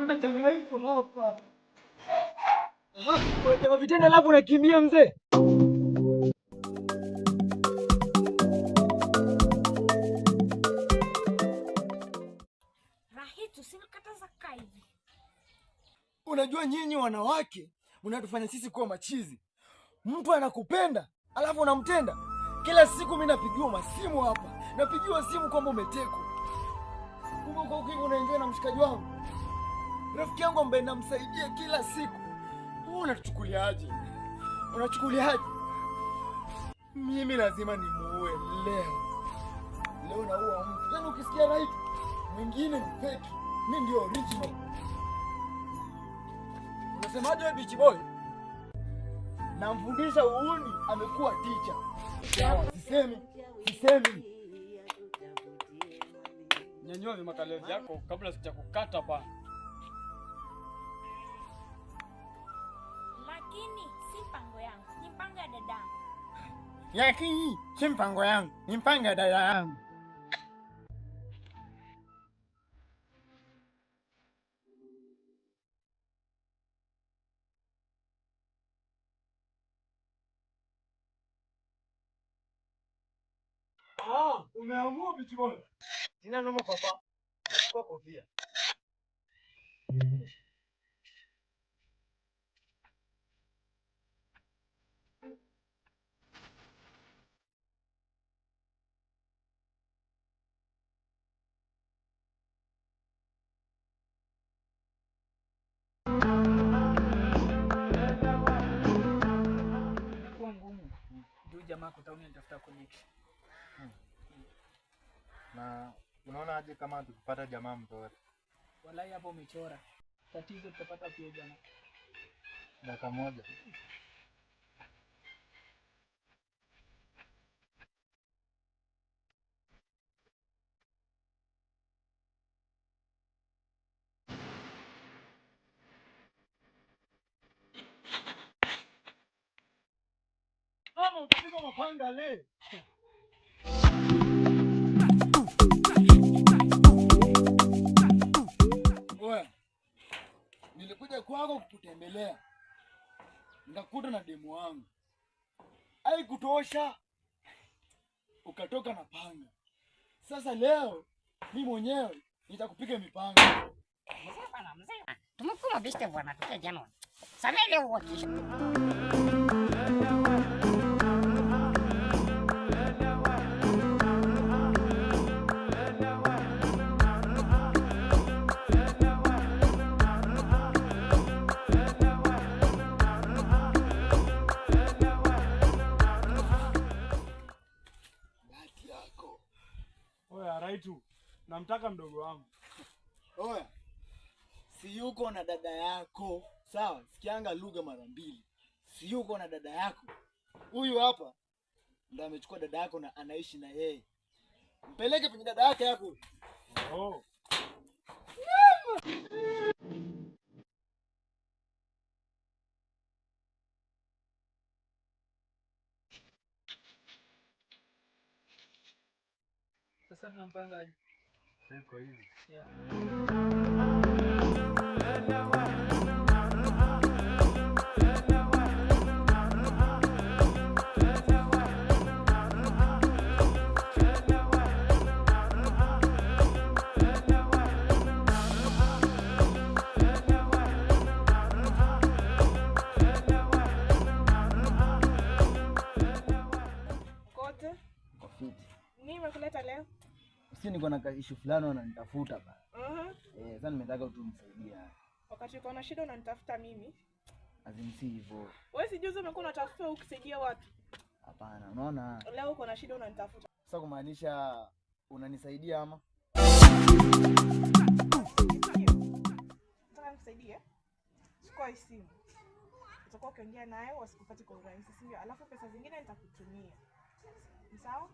Mtangaifu hapa. Kwa vitendo alafu unakimbia mzee. Rahitu simkataza hivi. Unajua nyinyi wanawake mnatufanya sisi kuwa machizi. Mtu anakupenda alafu unamtenda. Kila siku mimi napigiwa masimu hapa. Napigiwa simu kwamba umetekwa. Kumbe uko huko unaenjoy na mshikaji wangu. Rafiki yangu ambaye namsaidia kila siku. Wewe unatuchukuliaje? Unachukuliaje? Mimi lazima nimuue leo. Leo naua mtu. Yaani ukisikia right, mwingine ni fake. Mimi ndio original. Unasemaje wewe bitch boy? Namfundisha uuni amekuwa teacher. Sisemi. Nyanyua vimakalezi yako kabla sijakukata bana. Lakini si mpango yangu, ni mpango ya dadangu. Lakini si mpango yangu, ni mpango ya dada yangu. Umeamua bichi boy. Sina noma papa. Kwa kofia. Kwa ngumu. Ndio jamaa kutauni anatafuta connection. Na unaona aje kama tukipata jamaa mtore? Wallahi hapo umechora. Tatizo tutapata pia jamaa. Dakika moja. Mama utapiga mapanga leo. Wewe. Nilikuja kwako kukutembelea. Nikakuta na demu wangu. Haikutosha. Ukatoka na panga. Sasa leo mimi mwenyewe nitakupiga mipanga. Mzee bwana, mzee. Tumekuwa biste bwana tukia jana. Samee leo wakisha. Oya Raitu, namtaka mdogo wangu. Oya. Si yuko na dada yako. Sawa, sikianga lugha mara mbili. Si yuko na dada yako. Huyu hapa ndo amechukua dada yako na anaishi na yeye. Mpeleke penye dada yake hapo. Oh. Sasa tunampanga aje? Siko hivi. Yeah. Kote? Kwa fiti. Nini umekuleta leo? Sisi niko na issue fulani wananitafuta bana. Mhm. Sasa nimetaka tu nisaidie. Wakati uko na shida unanitafuta mimi. Azimsi hivyo. Wewe si juzi umekuwa unatafuta ukisaidia watu. Hapana, unaona? Leo uko na shida unanitafuta. Sasa kumaanisha unanisaidia ama? Nataka nikusaidie. Chukua hii simu. Utakuwa ukiongea naye wasikupate kwa urahisi, si ndio? Alafu pesa zingine nitakutumia. Ni sawa?